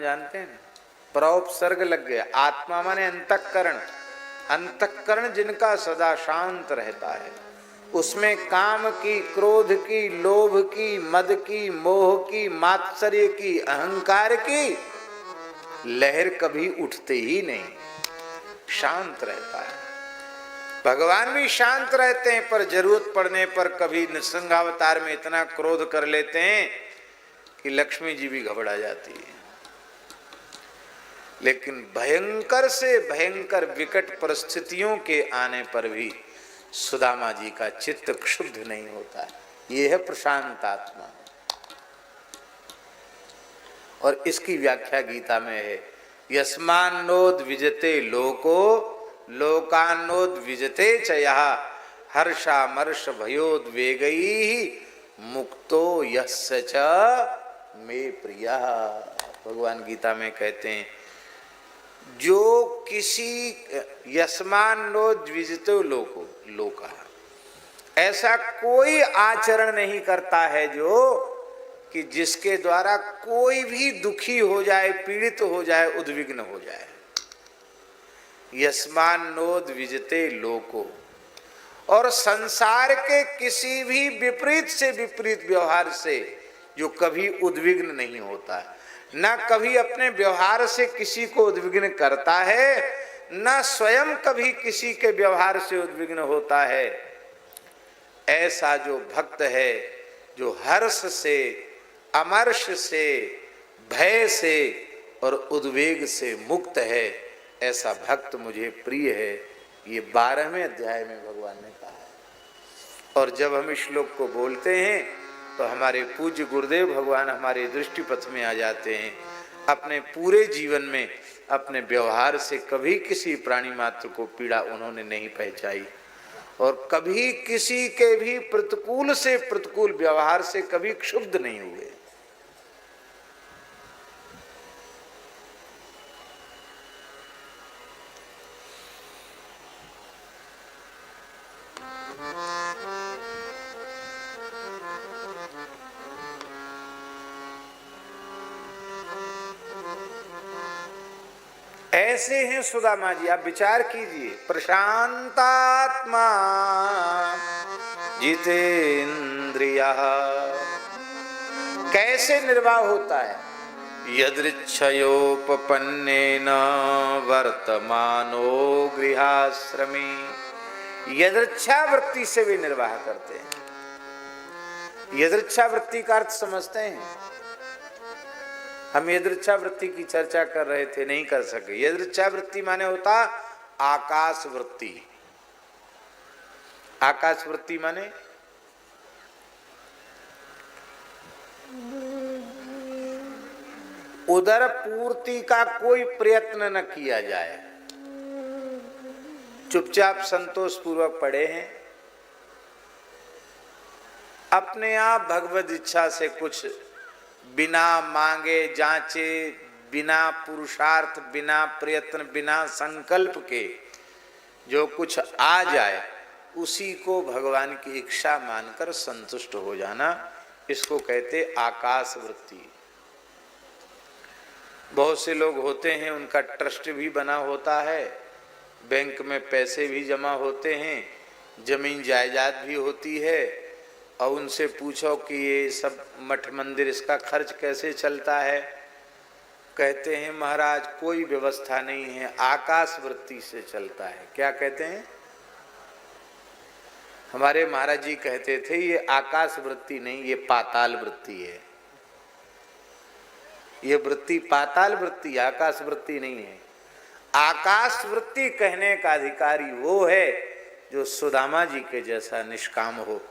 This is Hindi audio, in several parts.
जानते हैं? प्रोपसर्ग लग गया। आत्मा माने अंतःकरण। अंतःकरण जिनका सदा शांत रहता है, उसमें काम की, क्रोध की, लोभ की, मद की, मोह की, मात्सर्य की, अहंकार की लहर कभी उठते ही नहीं, शांत रहता है। भगवान भी शांत रहते हैं, पर जरूरत पड़ने पर कभी नृसिंहावतार में इतना क्रोध कर लेते हैं कि लक्ष्मी जी भी घबरा जाती है। लेकिन भयंकर से भयंकर विकट परिस्थितियों के आने पर भी सुदामा जी का चित्त क्षुब्ध नहीं होता है। यह है प्रशांत आत्मा। और इसकी व्याख्या गीता में है, यस्मान्नोद विजते लोको लोकान्नोद विजते च यः हर्षामर्ष भयोद्वेगैः मुक्तो यस्य च मे प्रियः। भगवान गीता में कहते हैं, जो किसी यस्मान्नो द्विजतो लोको लोका, ऐसा कोई आचरण नहीं करता है जो कि जिसके द्वारा कोई भी दुखी हो जाए, पीड़ित हो जाए, उद्विग्न हो जाए। यस्मान्नो द्विजते लोको, और संसार के किसी भी विपरीत से विपरीत व्यवहार से जो कभी उद्विग्न नहीं होता है, न कभी अपने व्यवहार से किसी को उद्विग्न करता है, न स्वयं कभी किसी के व्यवहार से उद्विग्न होता है, ऐसा जो भक्त है, जो हर्ष से, अमर्ष से, भय से और उद्वेग से मुक्त है, ऐसा भक्त मुझे प्रिय है। ये 12वें अध्याय में भगवान ने कहा है। और जब हम इस श्लोक को बोलते हैं तो हमारे पूज्य गुरुदेव भगवान हमारे दृष्टि पथ में आ जाते हैं। अपने पूरे जीवन में अपने व्यवहार से कभी किसी प्राणी मात्र को पीड़ा उन्होंने नहीं पहुंचाई, और कभी किसी के भी प्रतिकूल से प्रतिकूल व्यवहार से कभी क्षुब्ध नहीं हुए। ऐसे हैं सुदामा जी। आप विचार कीजिए, प्रशांतात्मा जितेन्द्रियः कैसे निर्वाह होता है। यदृच्छयोपपन्नेन वर्तमानो गृहाश्रमी, यदृच्छा वृत्ति से भी निर्वाह करते हैं। यदृच्छा वृत्ति का अर्थ समझते हैं? हम यदृच्छा वृत्ति की चर्चा कर रहे थे, नहीं कर सके। यदृच्छा वृत्ति माने होता आकाश वृत्ति। आकाश वृत्ति माने उदर पूर्ति का कोई प्रयत्न न किया जाए, चुपचाप संतोष पूर्वक पड़े हैं, अपने आप भगवत इच्छा से कुछ बिना मांगे जांचे, बिना पुरुषार्थ, बिना प्रयत्न, बिना संकल्प के जो कुछ आ जाए उसी को भगवान की इच्छा मानकर संतुष्ट हो जाना, इसको कहते आकाश वृत्ति। बहुत से लोग होते हैं, उनका ट्रस्ट भी बना होता है, बैंक में पैसे भी जमा होते हैं, जमीन जायदाद भी होती है, और उनसे पूछो कि ये सब मठ मंदिर, इसका खर्च कैसे चलता है, कहते हैं महाराज कोई व्यवस्था नहीं है, आकाश वृत्ति से चलता है। क्या कहते हैं? हमारे महाराज जी कहते थे ये आकाश वृत्ति नहीं, ये पाताल वृत्ति है। ये वृत्ति पाताल वृत्ति, आकाश वृत्ति नहीं है। आकाश वृत्ति कहने का अधिकारी वो है जो सुदामा जी के जैसा निष्काम हो।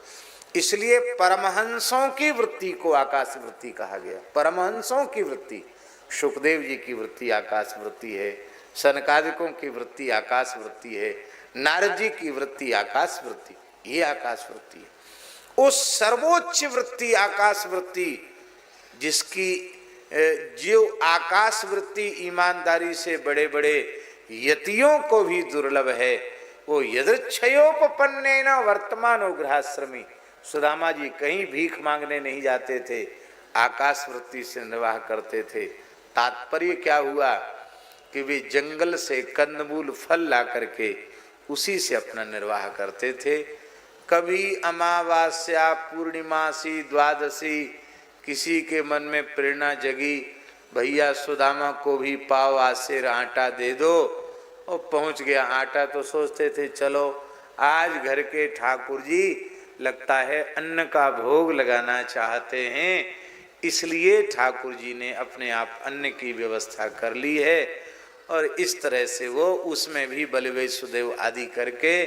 इसलिए परमहंसों की वृत्ति को आकाश वृत्ति कहा गया। परमहंसों की वृत्ति, सुखदेव जी की वृत्ति आकाश वृत्ति है, सनकादिकों की वृत्ति आकाश वृत्ति है, नारद जी की वृत्ति आकाश वृत्ति, ये आकाश वृत्ति है। उस सर्वोच्च वृत्ति आकाश वृत्ति जिसकी जो आकाश वृत्ति ईमानदारी से बड़े बड़े यतियों को भी दुर्लभ है, वो यदृच्छयोपपन्नेन वर्तमानो गृहाश्रमी। सुदामा जी कहीं भीख मांगने नहीं जाते थे, आकाश वृत्ति से निर्वाह करते थे। तात्पर्य क्या हुआ कि वे जंगल से कंदमूल फल ला करके उसी से अपना निर्वाह करते थे। कभी अमावास्या, पूर्णिमासी, द्वादशी किसी के मन में प्रेरणा जगी, भैया सुदामा को भी पाव आसेर आटा दे दो, और पहुंच गया आटा। तो सोचते थे चलो आज घर के ठाकुर जी लगता है अन्न का भोग लगाना चाहते हैं, इसलिए ठाकुर जी ने अपने आप अन्न की व्यवस्था कर ली है। और इस तरह से वो उसमें भी बलिवेद सुदेव आदि करके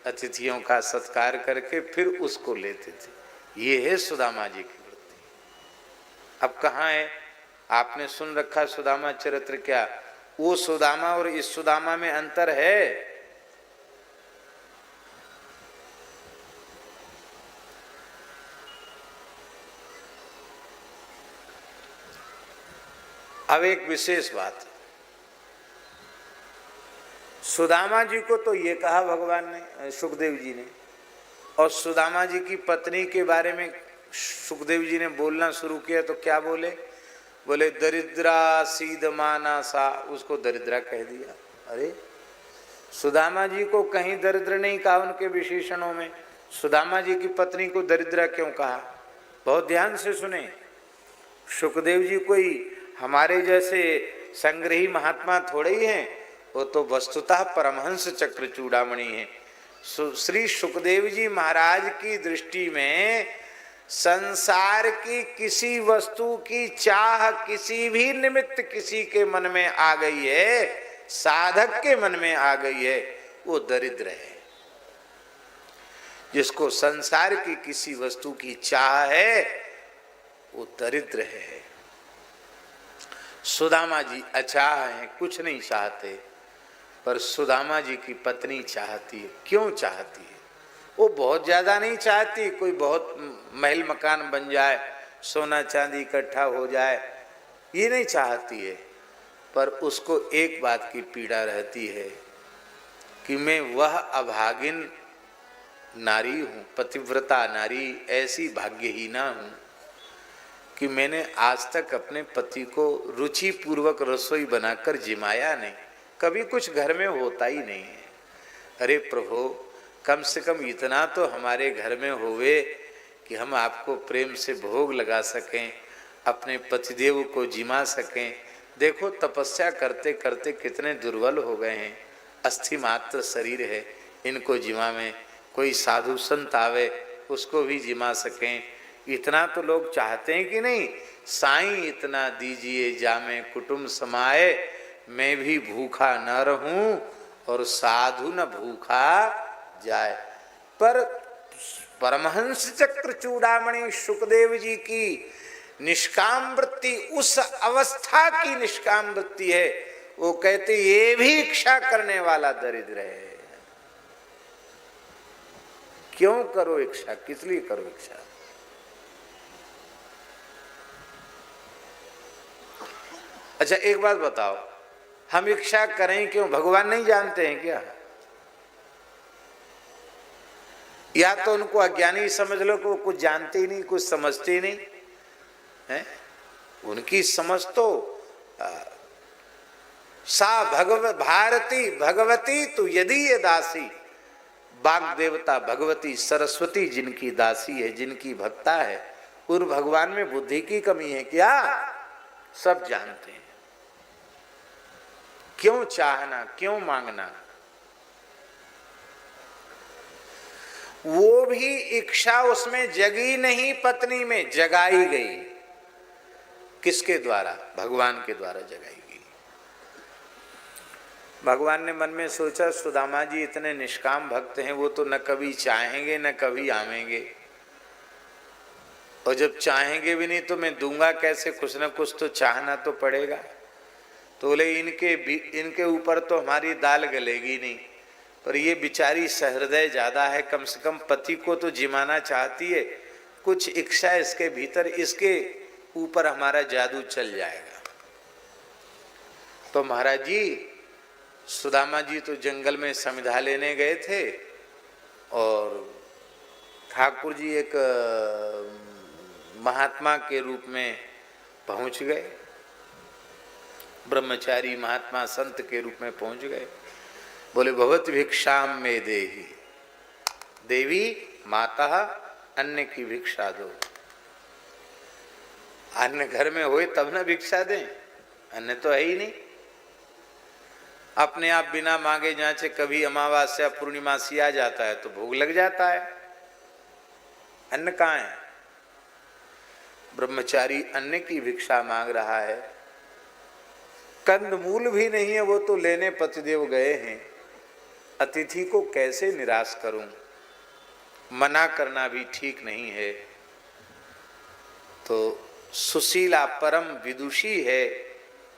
अतिथियों का सत्कार करके फिर उसको लेते थे। ये है सुदामा जी की वृत्ति। अब कहाँ है? आपने सुन रखा सुदामा चरित्र, क्या वो सुदामा और इस सुदामा में अंतर है? अब एक विशेष बात, सुदामा जी को तो ये कहा भगवान ने, सुखदेव जी ने, और सुदामा जी की पत्नी के बारे में सुखदेव जी ने बोलना शुरू किया तो क्या बोले? बोले दरिद्रा सीध माना सा, उसको दरिद्रा कह दिया। अरे सुदामा जी को कहीं दरिद्र नहीं कहा उनके विशेषणों में, सुदामा जी की पत्नी को दरिद्रा क्यों कहा? बहुत ध्यान से सुने। सुखदेव जी कोई हमारे जैसे संग्रही महात्मा थोड़े ही हैं, वो तो वस्तुतः परमहंस चक्र चूड़ामणि है। श्री सुखदेव जी महाराज की दृष्टि में संसार की किसी वस्तु की चाह किसी भी निमित्त किसी के मन में आ गई है, साधक के मन में आ गई है, वो दरिद्र है। जिसको संसार की किसी वस्तु की चाह है वो दरिद्र है। सुदामा जी अचाह हैं, कुछ नहीं चाहते, पर सुदामा जी की पत्नी चाहती है। क्यों चाहती है? वो बहुत ज्यादा नहीं चाहती, कोई बहुत महल मकान बन जाए, सोना चांदी इकट्ठा हो जाए, ये नहीं चाहती है। पर उसको एक बात की पीड़ा रहती है कि मैं वह अभागिन नारी हूँ, पतिव्रता नारी, ऐसी भाग्यहीना हूँ कि मैंने आज तक अपने पति को रुचि पूर्वक रसोई बनाकर जिमाया नहीं, कभी कुछ घर में होता ही नहीं है। अरे प्रभु, कम से कम इतना तो हमारे घर में होवे कि हम आपको प्रेम से भोग लगा सकें, अपने पतिदेव को जिमा सकें। देखो तपस्या करते करते कितने दुर्बल हो गए हैं, अस्थि मात्र शरीर है, इनको जिमा में कोई साधु संत आवे उसको भी जिमा सकें, इतना तो लोग चाहते हैं कि नहीं? साईं इतना दीजिए जामे कुटुंब समाए, मैं भी भूखा न रहूं और साधु न भूखा जाए। पर परमहंस चक्र चूड़ामणि सुखदेव जी की निष्काम वृत्ति उस अवस्था की निष्काम वृत्ति है, वो कहते ये भी इच्छा करने वाला दरिद्र है। क्यों करो इच्छा, किस लिए करो इच्छा? अच्छा एक बात बताओ, हम इच्छा करें क्यों? भगवान नहीं जानते हैं क्या? या तो उनको अज्ञानी समझ लो कि वो कुछ जानते ही नहीं, कुछ समझते ही नहीं है। उनकी समझ तो सा भारती भगवती तो यदि ये दासी, बाग देवता भगवती सरस्वती जिनकी दासी है, जिनकी भक्ता है, उन भगवान में बुद्धि की कमी है क्या? सब जानते हैं। क्यों चाहना, क्यों मांगना? वो भी इच्छा उसमें जगी नहीं, पत्नी में जगाई गई। किसके द्वारा? भगवान के द्वारा जगाई गई। भगवान ने मन में सोचा सुदामा जी इतने निष्काम भक्त हैं, वो तो न कभी चाहेंगे न कभी आवेंगे, और जब चाहेंगे भी नहीं तो मैं दूंगा कैसे? कुछ न कुछ तो चाहना तो पड़ेगा। तो बोले इनके ऊपर तो हमारी दाल गलेगी नहीं, पर ये बेचारी सहृदय ज्यादा है, कम से कम पति को तो जिमाना चाहती है, कुछ इच्छा इसके भीतर, इसके ऊपर हमारा जादू चल जाएगा। तो महाराज जी सुदामा जी तो जंगल में समिधा लेने गए थे, और ठाकुर जी एक महात्मा के रूप में पहुंच गए। ब्रह्मचारी महात्मा संत के रूप में पहुंच गए। बोले भवत भिक्षाम में देही, देवी माता अन्न की भिक्षा दो। अन्न घर में होए तब ना भिक्षा दें, अन्न तो है ही नहीं। अपने आप बिना मांगे जांचे कभी अमावस्या पूर्णिमासी आ जाता है तो भोग लग जाता है, अन्न कहाँ है? ब्रह्मचारी अन्न की भिक्षा मांग रहा है, कंदमूल भी नहीं है, वो तो लेने पतिदेव गए हैं। अतिथि को कैसे निराश करूं? मना करना भी ठीक नहीं है। तो सुशीला परम विदुषी है,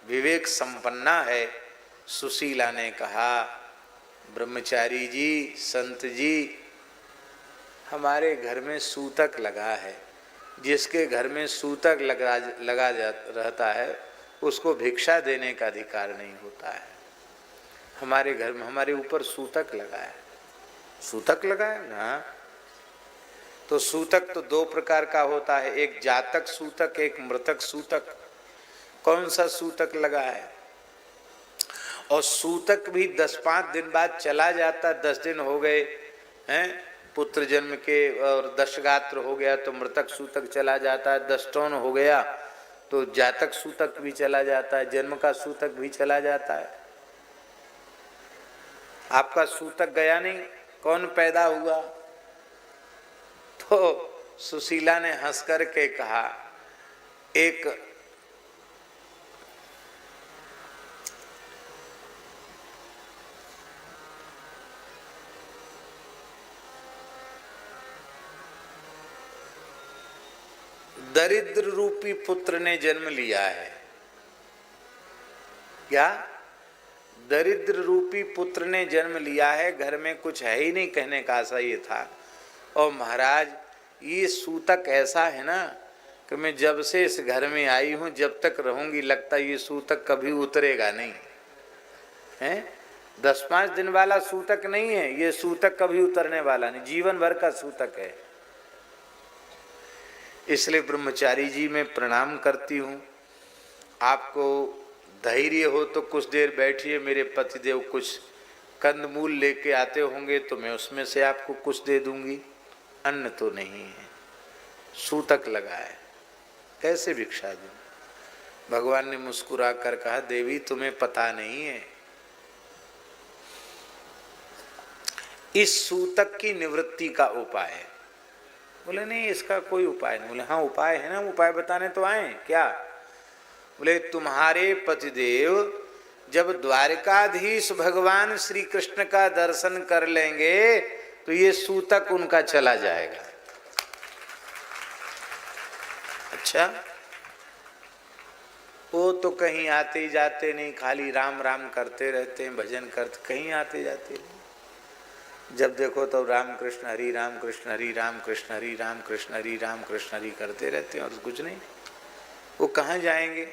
विवेक संपन्ना है। सुशीला ने कहा, ब्रह्मचारी जी, संत जी, हमारे घर में सूतक लगा है। जिसके घर में सूतक लगा रहता है उसको भिक्षा देने का अधिकार नहीं होता है। हमारे घर में हमारे ऊपर सूतक लगा है। सूतक लगा है ना? तो सूतक तो दो प्रकार का होता है, एक जातक सूतक, एक मृतक सूतक। कौन सा सूतक लगा है? और सूतक भी 10-5 दिन बाद चला जाता। 10 दिन हो गए हैं पुत्र जन्म के और 10 गात्र हो गया तो मृतक सूतक चला जाता है। 10 टन हो गया तो जातक सूतक भी चला जाता है, जन्म का सूतक भी चला जाता है। आपका सूतक गया नहीं, कौन पैदा हुआ? तो सुशीला ने हंस करके कहा, एक दरिद्र रूपी पुत्र ने जन्म लिया है। क्या? दरिद्र रूपी पुत्र ने जन्म लिया है, घर में कुछ है ही नहीं, कहने का आशा ये था। और महाराज ये सूतक ऐसा है ना कि मैं जब से इस घर में आई हूं, जब तक रहूंगी, लगता ये सूतक कभी उतरेगा नहीं है। 10-5 दिन वाला सूतक नहीं है ये, सूतक कभी उतरने वाला नहीं, जीवन भर का सूतक है। इसलिए ब्रह्मचारी जी मैं प्रणाम करती हूँ। आपको धैर्य हो तो कुछ देर बैठिए, मेरे पतिदेव कुछ कंदमूल लेके आते होंगे तो मैं उसमें से आपको कुछ दे दूंगी। अन्न तो नहीं है, सूतक लगा है, कैसे भिक्षा दूं? भगवान ने मुस्कुरा कर कहा, देवी तुम्हें पता नहीं है, इस सूतक की निवृत्ति का उपाय है। बोले नहीं इसका कोई उपाय नहीं। बोले हाँ उपाय है ना, उपाय बताने तो आए। क्या? बोले तुम्हारे पतिदेव जब द्वारकाधीश भगवान श्री कृष्ण का दर्शन कर लेंगे तो ये सूतक उनका चला जाएगा। अच्छा, वो तो कहीं आते जाते नहीं, खाली राम राम करते रहते हैं, भजन करते, कहीं आते जाते नहीं। जब देखो तो राम कृष्ण हरि राम कृष्ण हरि राम कृष्ण हरि राम कृष्ण हरि राम कृष्ण हरि करते रहते हैं और कुछ नहीं। वो कहाँ जाएंगे?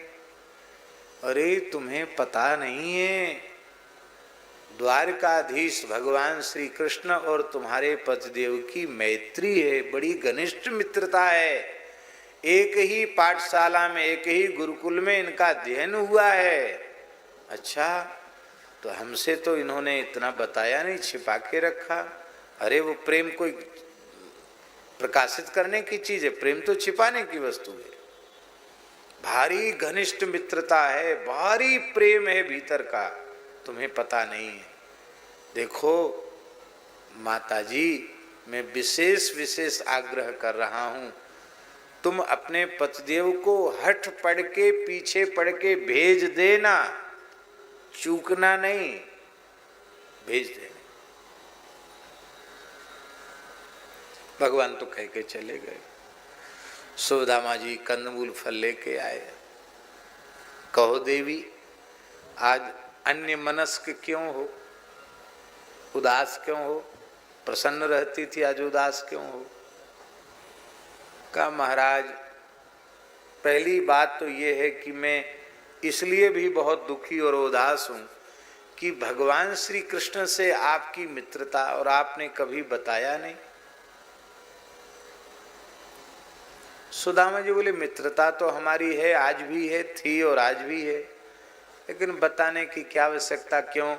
अरे तुम्हें पता नहीं है, द्वारकाधीश भगवान श्री कृष्ण और तुम्हारे पतिदेव की मैत्री है, बड़ी घनिष्ठ मित्रता है। एक ही पाठशाला में, एक ही गुरुकुल में इनका अध्ययन हुआ है। अच्छा, तो हमसे तो इन्होंने इतना बताया नहीं, छिपा के रखा। अरे वो प्रेम कोई प्रकाशित करने की चीज है, प्रेम तो छिपाने की वस्तु है। भारी घनिष्ठ मित्रता है, भारी प्रेम है भीतर का, तुम्हें पता नहीं है। देखो माताजी, मैं विशेष आग्रह कर रहा हूं, तुम अपने पतिदेव को हठ पड़ के, पीछे पड़ के भेज देना, चूकना नहीं, भेज देना। भगवान तो कह के चले गए। सुदामा जी कंदमूल फल लेके आए। कहो देवी, आज अन्य मनस्क क्यों हो, उदास क्यों हो? प्रसन्न रहती थी, आज उदास क्यों हो? कहा महाराज, पहली बात तो ये है कि मैं इसलिए भी बहुत दुखी और उदास हूं कि भगवान श्री कृष्ण से आपकी मित्रता और आपने कभी बताया नहीं। सुदामा जी बोले मित्रता तो हमारी है, आज भी है, थी और आज भी है, लेकिन बताने की क्या आवश्यकता, क्यों?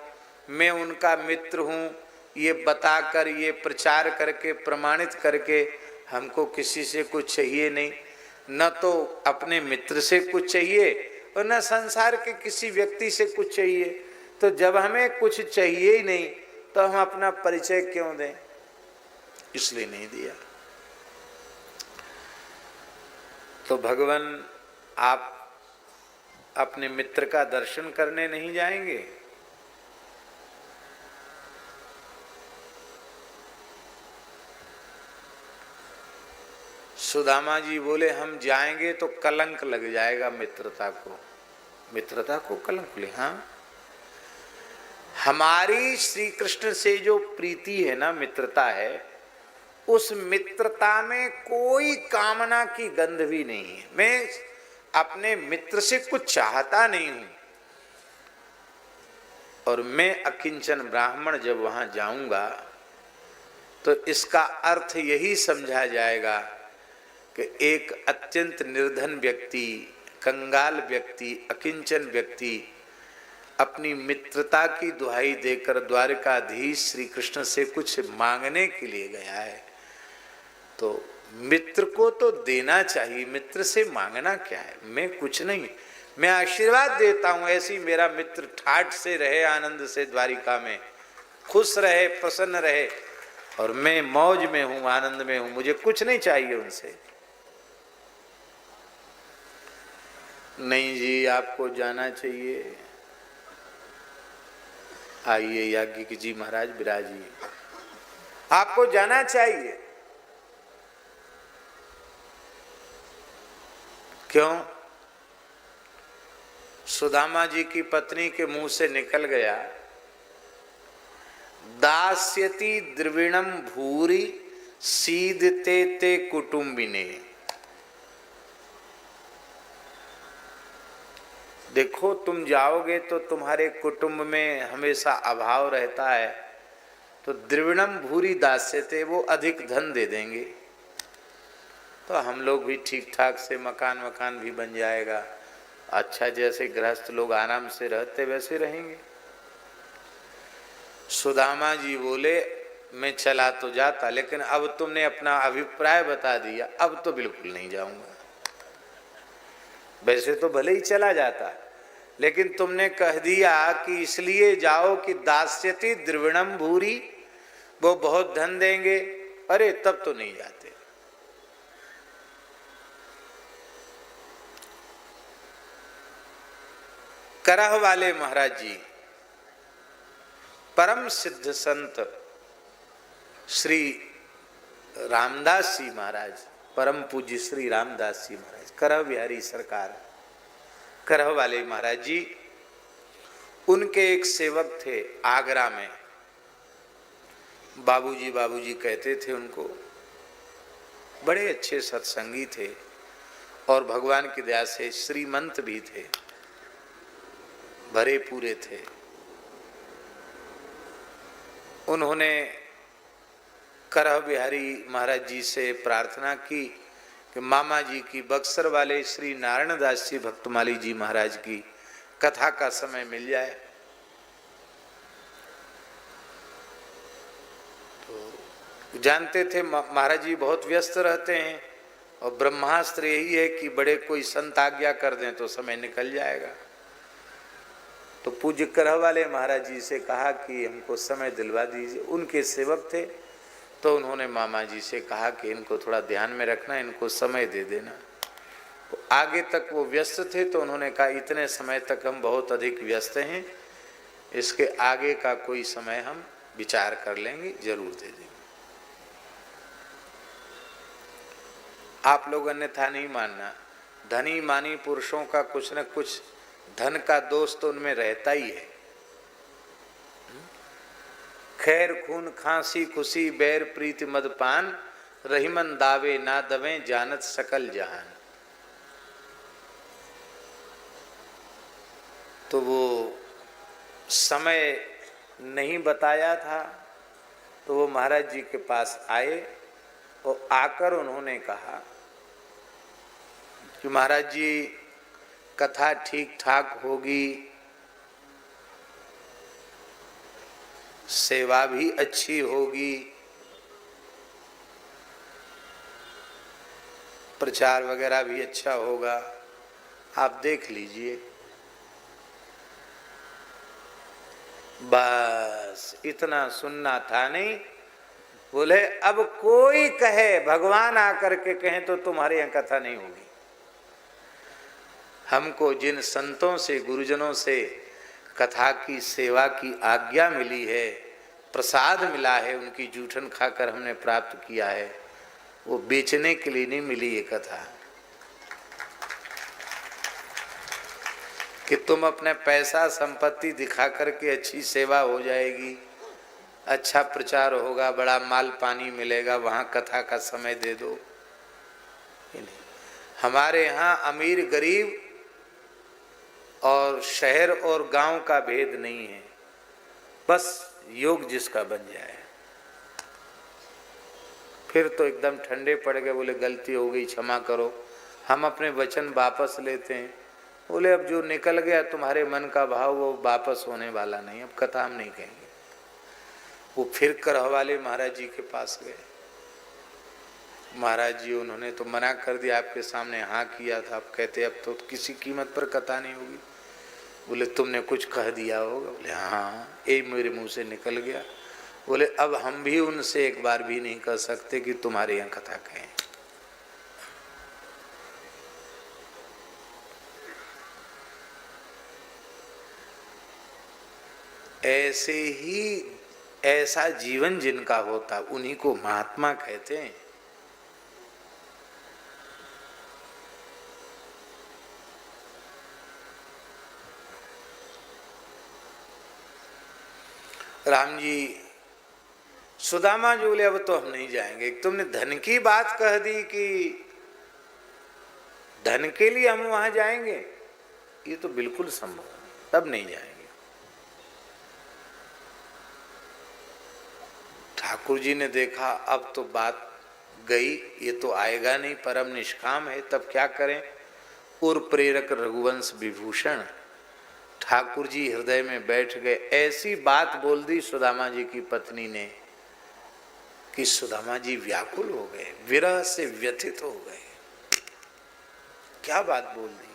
मैं उनका मित्र हूँ, ये बताकर, ये प्रचार करके, प्रमाणित करके हमको किसी से कुछ चाहिए नहीं, न तो अपने मित्र से कुछ चाहिए और न संसार के किसी व्यक्ति से कुछ चाहिए। तो जब हमें कुछ चाहिए ही नहीं तो हम अपना परिचय क्यों दें? इसलिए नहीं दिया। तो भगवान, आप अपने मित्र का दर्शन करने नहीं जाएंगे? सुदामा जी बोले, हम जाएंगे तो कलंक लग जाएगा मित्रता को। मित्रता को कलंक ले? हाँ, हमारी श्री कृष्ण से जो प्रीति है ना, मित्रता है, उस मित्रता में कोई कामना की गंध भी नहीं है। मैं अपने मित्र से कुछ चाहता नहीं हूं, और मैं अकिंचन ब्राह्मण जब वहां जाऊंगा तो इसका अर्थ यही समझा जाएगा कि एक अत्यंत निर्धन व्यक्ति, कंगाल व्यक्ति, अकिंचन व्यक्ति अपनी मित्रता की दुहाई देकर द्वारकाधीश श्री कृष्ण से कुछ मांगने के लिए गया है। तो मित्र को तो देना चाहिए, मित्र से मांगना क्या है? मैं कुछ नहीं, मैं आशीर्वाद देता हूं, ऐसी मेरा मित्र ठाठ से रहे, आनंद से द्वारिका में खुश रहे, प्रसन्न रहे, और मैं मौज में हूं, आनंद में हूं, मुझे कुछ नहीं चाहिए उनसे। नहीं जी, आपको जाना चाहिए। आइए याज्ञिक जी महाराज विराजिए, आपको जाना चाहिए। क्यों? सुदामा जी की पत्नी के मुंह से निकल गया, दास्यति द्रविणम भूरि सीदते ते कुटुंबिने। देखो, तुम जाओगे तो तुम्हारे कुटुंब में हमेशा अभाव रहता है, तो द्रविणम भूरि दास्यते, वो अधिक धन दे देंगे, तो हम लोग भी ठीक ठाक से मकान भी बन जाएगा। अच्छा, जैसे गृहस्थ लोग आराम से रहते वैसे रहेंगे। सुदामा जी बोले, मैं चला तो जाता, लेकिन अब तुमने अपना अभिप्राय बता दिया, अब तो बिल्कुल नहीं जाऊंगा। वैसे तो भले ही चला जाता, लेकिन तुमने कह दिया कि इसलिए जाओ कि दास्यति द्रविणम भूरि, वो बहुत धन देंगे, अरे तब तो नहीं जाते। करह वाले महाराज जी, परम सिद्ध संत श्री रामदास जी महाराज, परम पूज्य श्री रामदास जी महाराज, करह बिहारी सरकार, करह वाले महाराज जी, उनके एक सेवक थे आगरा में, बाबूजी बाबूजी कहते थे उनको। बड़े अच्छे सत्संगी थे और भगवान की दया से श्रीमंत भी थे, भरे पूरे थे। उन्होंने करह बिहारी महाराज जी से प्रार्थना की कि मामा जी की, बक्सर वाले श्री नारायण दास जी भक्तमाली जी महाराज की कथा का समय मिल जाए। तो जानते थे महाराज जी बहुत व्यस्त रहते हैं, और ब्रह्मास्त्र यही है कि बड़े कोई संत आज्ञा कर दें तो समय निकल जाएगा। तो पूज्य करह वाले महाराज जी से कहा कि हमको समय दिलवा दीजिए। उनके सेवक थे, तो उन्होंने मामा जी से कहा कि इनको थोड़ा ध्यान में रखना, इनको समय दे देना। तो आगे तक वो व्यस्त थे, तो उन्होंने कहा इतने समय तक हम बहुत अधिक व्यस्त हैं, इसके आगे का कोई समय हम विचार कर लेंगे, जरूर दे देंगे। आप लोग अन्यथा नहीं मानना, धनी मानी पुरुषों का कुछ न कुछ धन का दोष तो उनमें रहता ही है। खैर खून खांसी खुशी बैर प्रीति मदपान, रहीमन दावे ना दवे जानत सकल जहान। तो वो समय नहीं बताया था, तो वो महाराज जी के पास आए और आकर उन्होंने कहा कि महाराज जी कथा ठीक ठाक होगी, सेवा भी अच्छी होगी, प्रचार वगैरह भी अच्छा होगा। आप देख लीजिए। बस इतना सुनना था नहीं। बोले अब कोई कहे, भगवान आकर के कहें तो तुम्हारे यहाँ कथा नहीं होगी। हमको जिन संतों से, गुरुजनों से कथा की सेवा की आज्ञा मिली है, प्रसाद मिला है, उनकी जूठन खाकर हमने प्राप्त किया है, वो बेचने के लिए नहीं मिली ये कथा कि तुम अपने पैसा संपत्ति दिखा करके अच्छी सेवा हो जाएगी, अच्छा प्रचार होगा, बड़ा माल पानी मिलेगा, वहाँ कथा का समय दे दो। हमारे यहाँ अमीर गरीब और शहर और गांव का भेद नहीं है, बस योग जिसका बन जाए। फिर तो एकदम ठंडे पड़ गए, बोले गलती हो गई क्षमा करो, हम अपने वचन वापस लेते हैं। बोले अब जो निकल गया तुम्हारे मन का भाव वो वापस होने वाला नहीं, अब कथा हम नहीं कहेंगे। वो फिर करहवाले महाराज जी के पास गए। महाराज जी उन्होंने तो मना कर दिया, आपके सामने हाँ किया था, आप कहते अब तो किसी कीमत पर कथा नहीं होगी। बोले तुमने कुछ कह दिया होगा। बोले हाँ, ये मेरे मुंह से निकल गया। बोले अब हम भी उनसे एक बार भी नहीं कह सकते कि तुम्हारे यहाँ कथा कहें। ऐसे ही ऐसा जीवन जिनका होता उन्हीं को महात्मा कहते हैं। राम जी सुदामा जी बोले अब तो हम नहीं जाएंगे। तुमने धन की बात कह दी कि धन के लिए हम वहां जाएंगे, ये तो बिल्कुल संभव नहीं, तब नहीं जाएंगे। ठाकुर जी ने देखा अब तो बात गई, ये तो आएगा नहीं, परम निष्काम है, तब क्या करें। उर प्रेरक रघुवंश विभूषण ठाकुर जी हृदय में बैठ गए। ऐसी बात बोल दी सुदामा जी की पत्नी ने कि सुदामा जी व्याकुल हो गए, विरह से व्यथित हो गए। क्या बात बोल दी।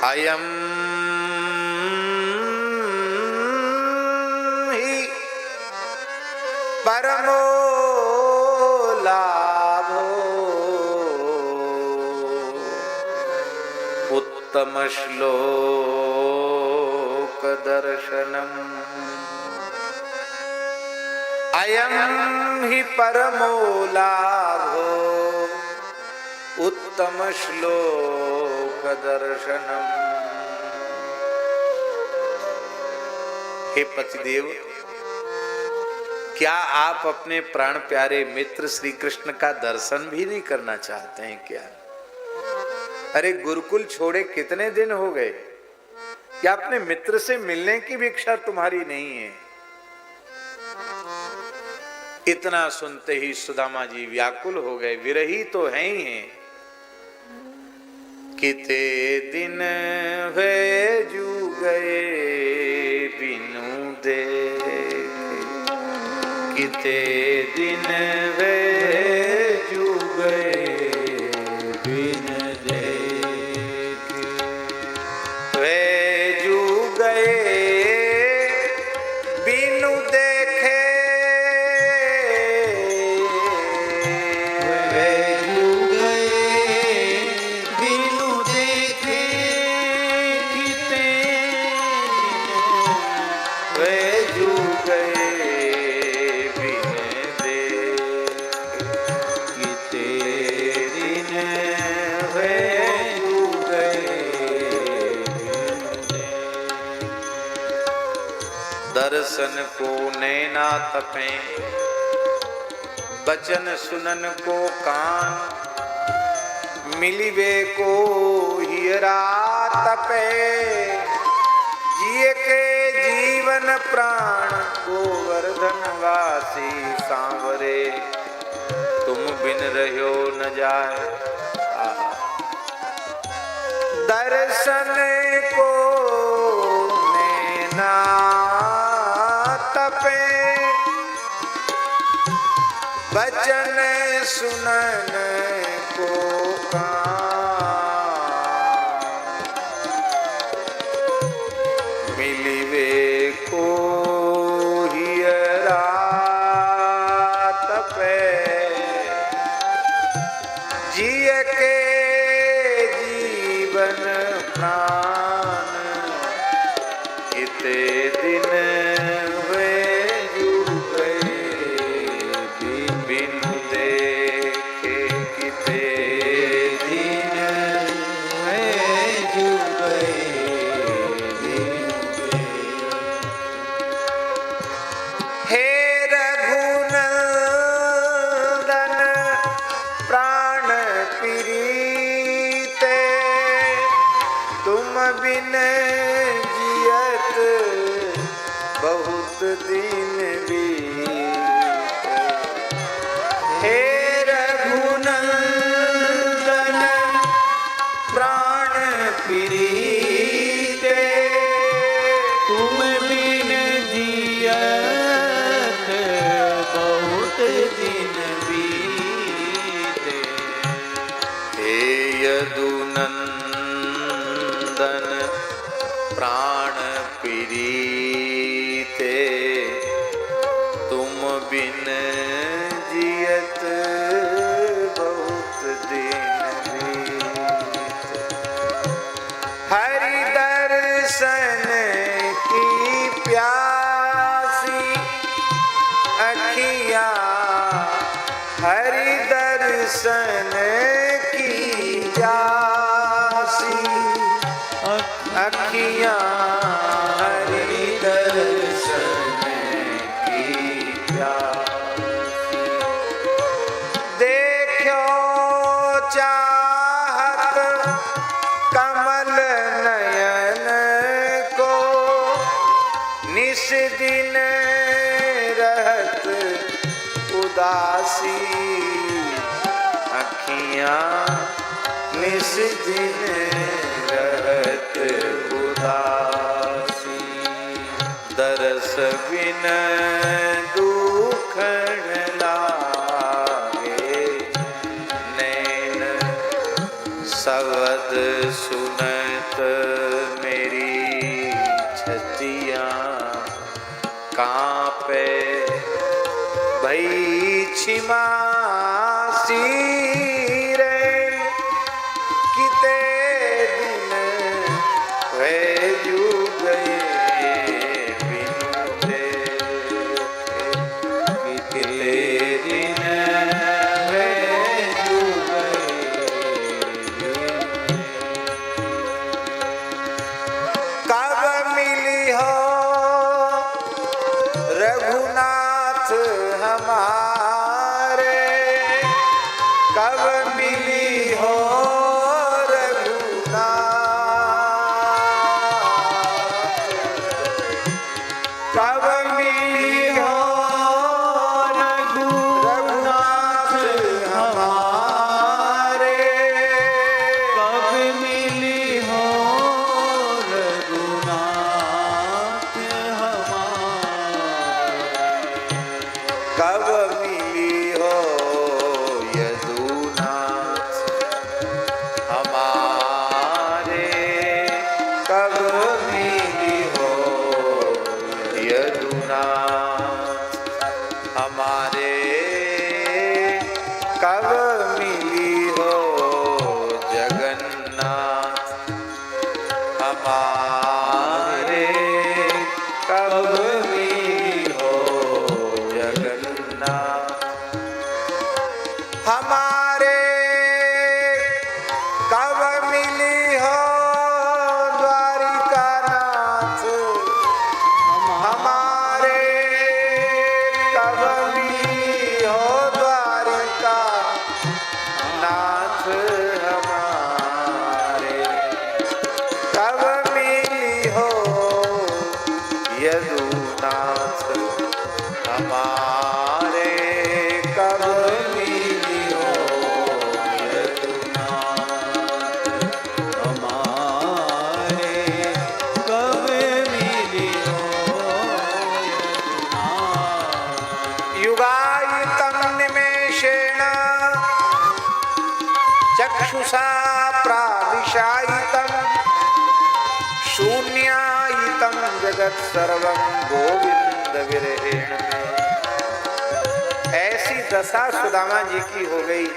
अयम ही परमो लाभो उत्तम श्लोक दर्शनम। अयम ही परमो लाभो उत्तम श्लोक दर्शनम। हे पतिदेव, क्या आप अपने प्राण प्यारे मित्र श्री कृष्ण का दर्शन भी नहीं करना चाहते हैं क्या? अरे गुरुकुल छोड़े कितने दिन हो गए, क्या अपने मित्र से मिलने की भी इच्छा तुम्हारी नहीं है? इतना सुनते ही सुदामा जी व्याकुल हो गए। विरही तो है ही हैं। किते दिन वे जू गए बिनु देखे, किते दिन वे जू गए बिन देखे, वे जू गए बिनु देखे, वे जू गए बिनु देखे, किते वे जू गए बिन देखे, किते दिन वे जू गए बिन देखे। दर्शन को नैना तपे, बचन सुनन को कान, मिलिवे को हियरा तपे, जिए के जीवन प्राण गोवर्धन वासी सांवरे, तुम बिन रहो न जाए। दर्शन को नैना तपे, वचन सुनन को कान, मिलिवे को हियरा तपे, जिय के जीवन प्राण, किते दिन वे जुड़ गए बिन देखे, किते दिन वे जुड़ गए बिन देखे। हे रघुनंदन प्राण प्रीते, तुम बिन जियत बहुत दिन बीते। हे रघुनंदन प्राण प्रीते, तुम बिन जियत बहुत दिन बीते। हे यदुनंदन प्राण प्रीते, तुम बिन जियत बहुत दिन बीते। हरि दर्शन की प्यासी अखियाँ, हरि दर्शन की प्यासी अखियाँ, हरि दर्शन की प्यासी। देखो चाहत कमल नयन को, निस दिन रहत उदासी अखियाँ, निस दिन रहत उदासी। दरस बिन दुखन लागे, नैन शब्द सुनत मेरी छतियाँ कांपे, भई छिमासी रे, किते दिन वे जुड़ गए बिनु देखे, किते दिन वे जुड़ गए बिनु देखे। कब मिली हो रघुनाथ हमारे, कब मिली हो रघुनाथ, कब मिली हो रघुनाथ हमारे, कब मिली हो रघुनाथ हमारे। कब मिली हो यदुनाथ हमारे, कब मिली हो यदुनाथ हमारे, कब मिली हो जगन्नाथ हमारे, कब मिली हो जगन्नाथ हमारे, कब मिली हो द्वारिकानाथ हमारे, कब मिली हो द्वारिका नाथ हमारे, कब मिली हो यदुनाथ हमारे, कब मिली हो यदुनाथ चक्षुषा प्राविशायितम् शून्यायितम् जगत सर्वं गोविंद विरहेण में। ऐसी दशा सुदामा जी की हो गई,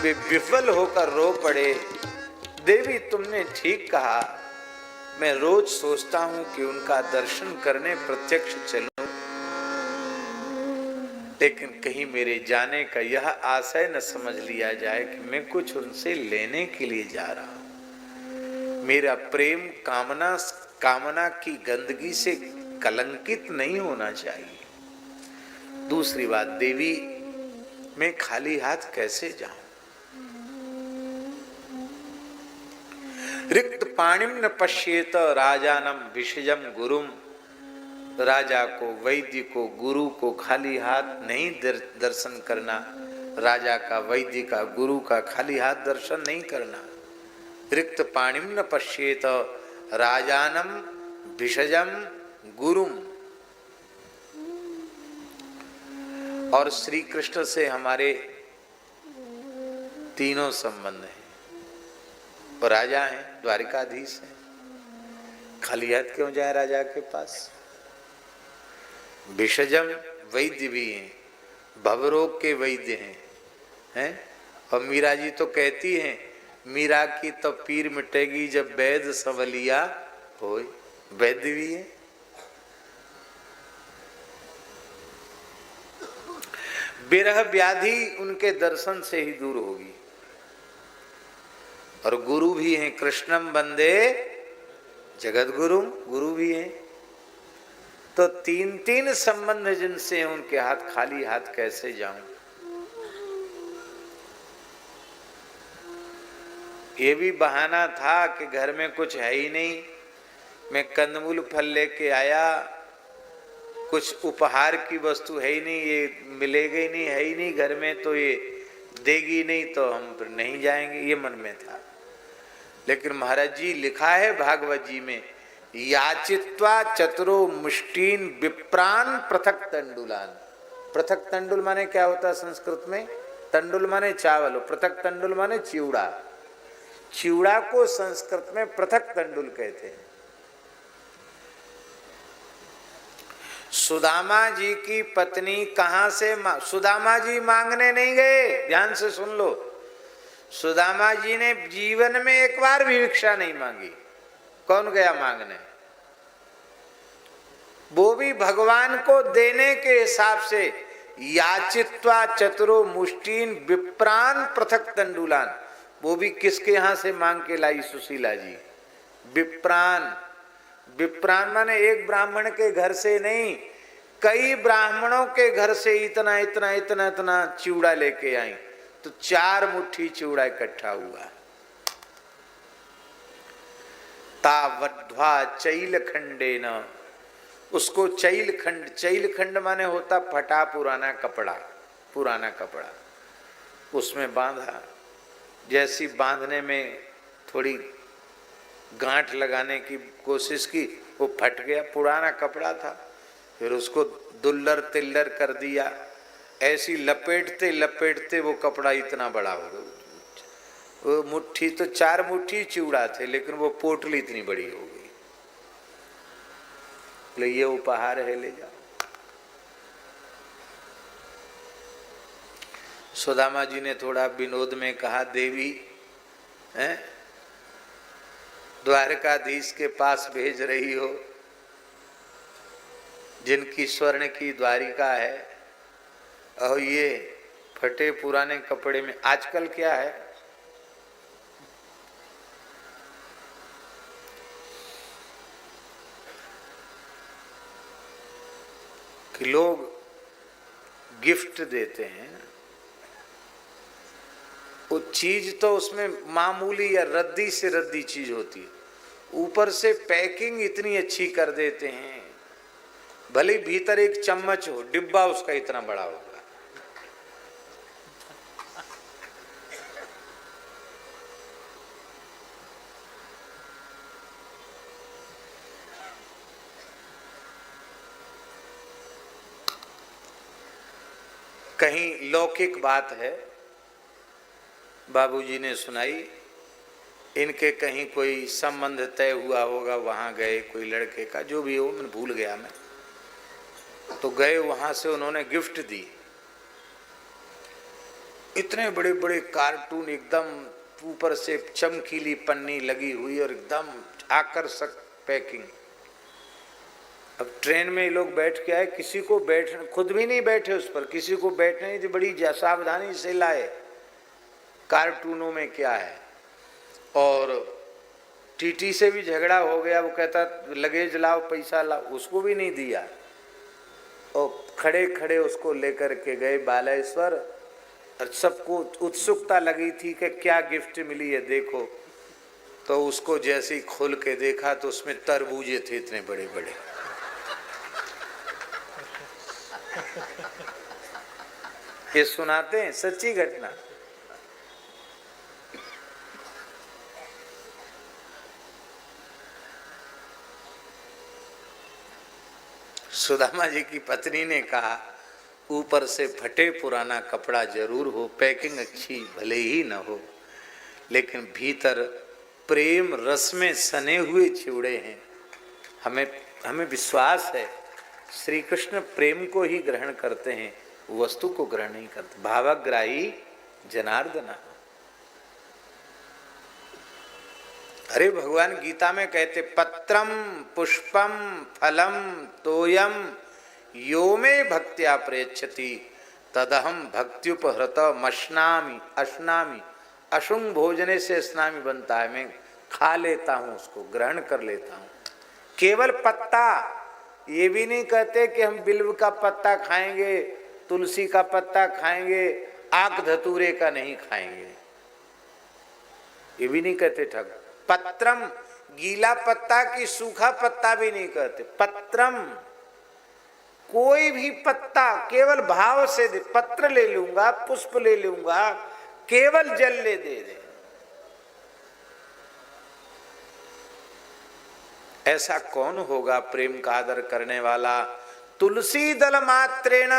वे विफल होकर रो पड़े। देवी तुमने ठीक कहा, मैं रोज सोचता हूं कि उनका दर्शन करने प्रत्यक्ष चलूं, लेकिन कहीं मेरे जाने का यह आशय न समझ लिया जाए कि मैं कुछ उनसे लेने के लिए जा रहा हूं। मेरा प्रेम कामना की गंदगी से कलंकित नहीं होना चाहिए। दूसरी बात, देवी मैं खाली हाथ कैसे जाऊं? रिक्त पाणिम न पश्येत राजानम विषजम गुरुम। राजा को, वैद्य को, गुरु को खाली हाथ नहीं दर्शन करना। राजा का, वैद्य का, गुरु का खाली हाथ दर्शन नहीं करना। रिक्त पाणिम न पश्येत राजानम विषजम गुरुम। और श्री कृष्ण से हमारे तीनों संबंध हैं। वो राजा हैं, द्वारिकाधीश हैं, खाली हाथ क्यों जाए राजा के पास? विषजम वैद्य भी हैं, भवरोग के वैद्य हैं। और मीरा जी तो कहती हैं, मीरा की तो पीर मिटेगी जब वैद्य सवलिया होय। वैद्य भी है। विरह व्याधि उनके दर्शन से ही दूर होगी। और गुरु भी हैं, कृष्णम वंदे जगत गुरु, गुरु भी हैं। तो तीन तीन संबंध जिनसे हैं, उनके हाथ खाली हाथ कैसे जाऊं? ये भी बहाना था कि घर में कुछ है ही नहीं, मैं कंदमूल फल लेके आया, कुछ उपहार की वस्तु है ही नहीं, ये मिलेगा ही नहीं, है ही नहीं घर में, तो ये देगी नहीं तो हम फिर नहीं जाएंगे, ये मन में था। लेकिन महाराज जी लिखा है भागवत जी में, याचित्वा चतुरो मुष्टीन विप्रान पृथक तंडुलान। पृथक तंडुल माने क्या होता है संस्कृत में? तंडुल माने चावल, पृथक तंडुल माने चिवड़ा। चिवड़ा को संस्कृत में पृथक तंडुल कहते हैं। सुदामा जी की पत्नी कहां से सुदामा जी मांगने नहीं गए, ध्यान से सुन लो। सुदामा जी ने जीवन में एक बार भी भिक्षा नहीं मांगी। कौन गया मांगने? वो भी भगवान को देने के हिसाब से। याचित्वा चतुरो मुष्टीन विप्रान पृथक तंडुलान। वो भी किसके यहां से मांग के लाई? सुशीला जी। विप्रान, विप्रान माने एक ब्राह्मण के घर से नहीं, कई ब्राह्मणों के घर से इतना इतना इतना इतना चिवड़ा लेके आई, तो 4 मुट्ठी चिवड़ा इकट्ठा हुआ। तावध्वा चैल खंडेन, उसको चैल खंड, चैल खंड माने होता फटा पुराना कपड़ा, पुराना कपड़ा, उसमें बांधा। जैसी बांधने में थोड़ी गांठ लगाने की कोशिश की, वो फट गया, पुराना कपड़ा था। फिर उसको दुल्लर तिल्लर कर दिया, ऐसी लपेटते लपेटते वो कपड़ा इतना बड़ा हो गया। वो मुट्ठी तो 4 मुट्ठी चिवड़ा थे, लेकिन वो पोटली इतनी बड़ी हो गई। ले ये उपहार है, ले जाओ। सुदामा जी ने थोड़ा विनोद में कहा, देवी हैं द्वारकाधीश के पास भेज रही हो, जिनकी स्वर्ण की द्वारिका है, और ये फटे पुराने कपड़े में। आजकल क्या है कि लोग गिफ्ट देते हैं, वो चीज तो उसमें मामूली या रद्दी से रद्दी चीज होती है, ऊपर से पैकिंग इतनी अच्छी कर देते हैं, भले भीतर एक चम्मच हो, डिब्बा उसका इतना बड़ा होगा। कहीं लौकिक बात है, बाबूजी ने सुनाई। इनके कहीं कोई संबंध तय हुआ होगा, वहाँ गए, कोई लड़के का, जो भी हो, मैं भूल गया मैं। तो गए, वहाँ से उन्होंने गिफ्ट दी। इतने बड़े बड़े कार्टून, एकदम ऊपर से चमकीली पन्नी लगी हुई और एकदम आकर्षक पैकिंग। अब ट्रेन में ये लोग बैठ के आए, किसी को बैठ, खुद भी नहीं बैठे उस पर, किसी को बैठने नहीं दी, बड़ी सावधानी से लाए। कार्टूनों में क्या है। और टीटी से भी झगड़ा हो गया, वो कहता लगेज लाओ, पैसा लाओ, उसको भी नहीं दिया। और खड़े खड़े उसको लेकर के गए बालेश्वर। और सबको उत्सुकता लगी थी कि क्या गिफ्ट मिली है देखो। तो उसको जैसे ही खोल के देखा तो उसमें तरबूजे थे इतने बड़े बड़े। ये सुनाते हैं सच्ची घटना। सुदामा जी की पत्नी ने कहा, ऊपर से फटे पुराना कपड़ा जरूर हो, पैकिंग अच्छी भले ही न हो, लेकिन भीतर प्रेम रस में सने हुए चिवड़े हैं। हमें विश्वास है श्री कृष्ण प्रेम को ही ग्रहण करते हैं, वस्तु को ग्रहण नहीं करते। भावग्राही जनार्दना। अरे भगवान गीता में कहते, पत्रम पुष्पम फलम तोयम यो में भक्त्या प्रयच्छति तदहम भक्त्युपहृत मश्नामि अश्नामि। अशुंग भोजने से स्नामी बनता है, मैं खा लेता हूँ, उसको ग्रहण कर लेता हूँ। केवल पत्ता, ये भी नहीं कहते कि हम बिल्व का पत्ता खाएंगे, तुलसी का पत्ता खाएंगे, आक धतूरे का नहीं खाएंगे, ये भी नहीं कहते ठाकुर। पत्रम, गीला पत्ता की सूखा पत्ता भी नहीं कहते, पत्रम, कोई भी पत्ता केवल भाव से दे। पत्र ले लूंगा, पुष्प ले लूंगा, केवल जल ले दे। ऐसा कौन होगा प्रेम का आदर करने वाला। तुलसी दल मात्रेण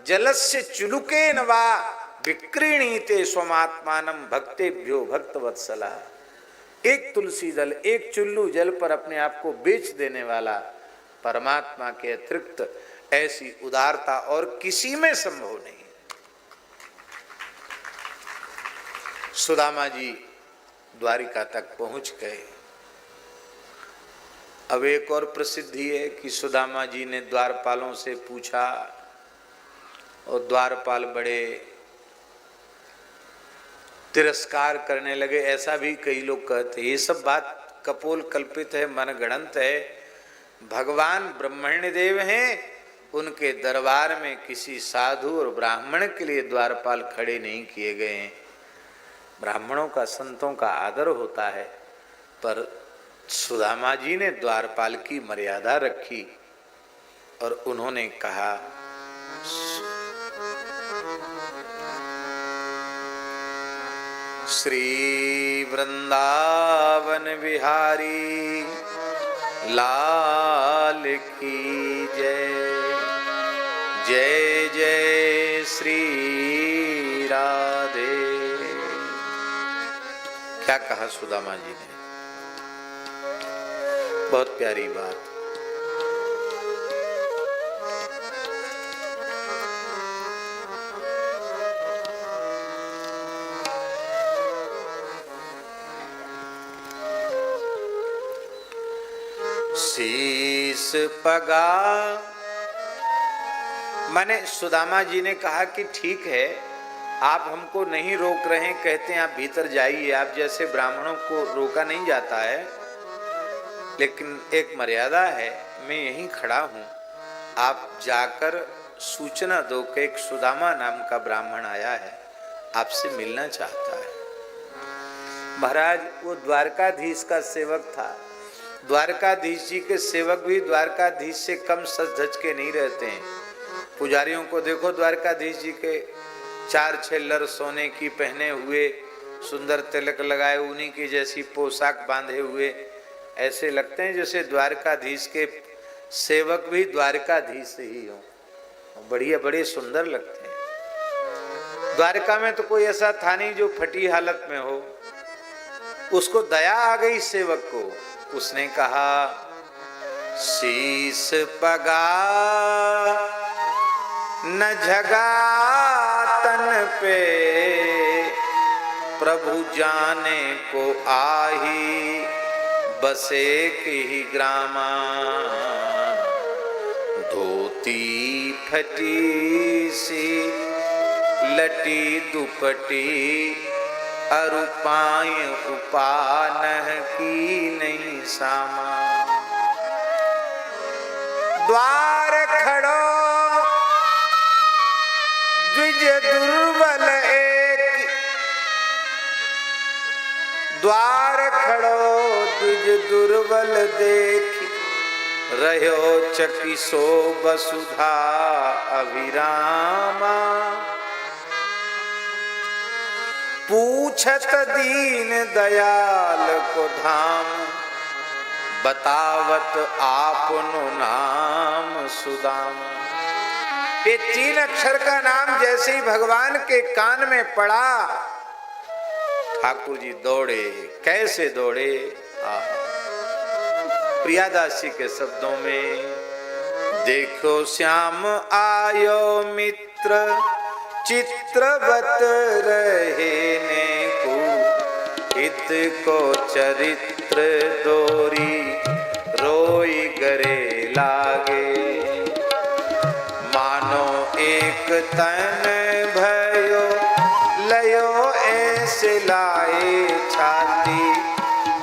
जलस्य चुलुकेन वा विक्रीणीते स्वमात्मानं भक्तेभ्यो भक्तवत्सला। एक तुलसी दल, एक चुल्लू जल पर अपने आप को बेच देने वाला परमात्मा के अतिरिक्त ऐसी उदारता और किसी में संभव नहीं। सुदामा जी द्वारिका तक पहुंच गए। अब एक और प्रसिद्धि है कि सुदामा जी ने द्वारपालों से पूछा और द्वारपाल बड़े तिरस्कार करने लगे, ऐसा भी कई लोग कहते। ये सब बात कपोल कल्पित है, मनगढ़ंत है। भगवान ब्रह्मण्य देव हैं, उनके दरबार में किसी साधु और ब्राह्मण के लिए द्वारपाल खड़े नहीं किए गए हैं। ब्राह्मणों का, संतों का आदर होता है, पर सुदामा जी ने द्वारपाल की मर्यादा रखी और उन्होंने कहा, श्री वृंदावन बिहारी लाल की जय। जय जय श्री राधे। क्या कहा सुदामा जी ने, बहुत प्यारी बात। शीस पगा, माने सुदामा जी ने कहा कि ठीक है, आप हमको नहीं रोक रहे हैं, कहते हैं आप भीतर जाइए, आप जैसे ब्राह्मणों को रोका नहीं जाता है, लेकिन एक मर्यादा है, मैं यहीं खड़ा हूं, आप जाकर सूचना दो कि एक सुदामा नाम का ब्राह्मण आया है, आपसे मिलना चाहता है। महाराज वो द्वारकाधीश का सेवक था। द्वारकाधीश जी के सेवक भी द्वारकाधीश से कम सज धज के नहीं रहते हैं। पुजारियों को देखो, द्वारकाधीश जी के 4-6 लर सोने की पहने हुए, सुंदर तिलक लगाए, उन्हीं की जैसी पोशाक बांधे हुए, ऐसे लगते हैं जैसे द्वारकाधीश के सेवक भी द्वारकाधीश ही हों। बढ़िया, बड़े सुंदर लगते हैं। द्वारका में तो कोई ऐसा था नहीं जो फटी हालत में हो। उसको दया आ गई सेवक को। उसने कहा, शीस पगा न झगा तन पे, प्रभु जाने को आही बसे ही ग्रामा। धोती फटी सी लटी दुपटी, अरुपाय उपानह की नहीं सामा। द्वार खड़ो द्विज दुर्बल एक, द्वार खड़ो द्विज दुर्बल देख, रहो चकिसो वसुधा अभिरामा। पूछत दीन दयाल को धाम, बतावत आपनो नाम सुदाम। ये 3 अक्षर का नाम जैसे ही भगवान के कान में पड़ा, ठाकुर जी दौड़े। कैसे दौड़े? प्रियादास जी के शब्दों में, देखो श्याम आयो मित्र, चित्रवत रहने को, हित को चरित्र दोरी, रोई गरे लागे। मानो एक तन भयो, लयो ऐसे लाए छाती,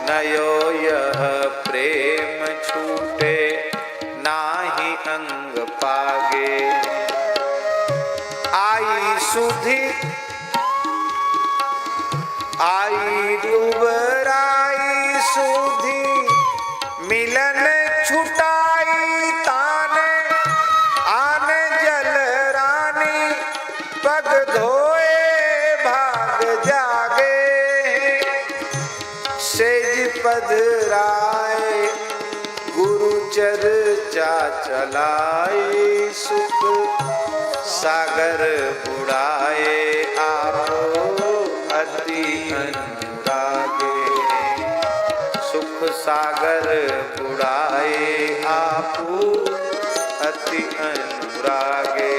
नयो यह प्रेम छूटे, नाही अंग पागे। आई सुधि आई दुबराई सुधि, मिलन छुटाई ताने, आने जल रानी, पग धोए भाग जागे। सेज पधराए गुरु चर्चा चलाई, सुख सागर बुढ़ाए आपो अति अनुरागे। सुख सागर बुढ़ाए आपो अति अनुरागे।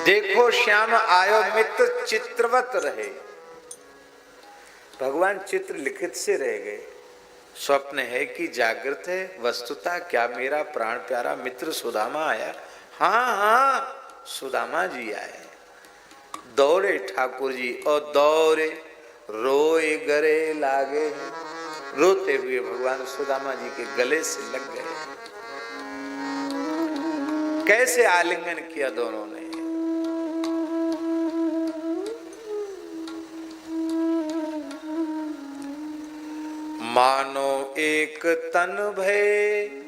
देखो श्याम आयो मित्र, चित्रवत रहे। भगवान चित्र लिखित से रह गए। स्वप्न है कि जागृत है? वस्तुतः क्या मेरा प्राण प्यारा मित्र सुदामा आया? हाँ हाँ, सुदामा जी आए। दौड़े ठाकुर जी और दौड़े, रोए गरे लागे। रोते हुए भगवान सुदामा जी के गले से लग गए। कैसे आलिंगन किया दोनों ने। मानो एक तन भय,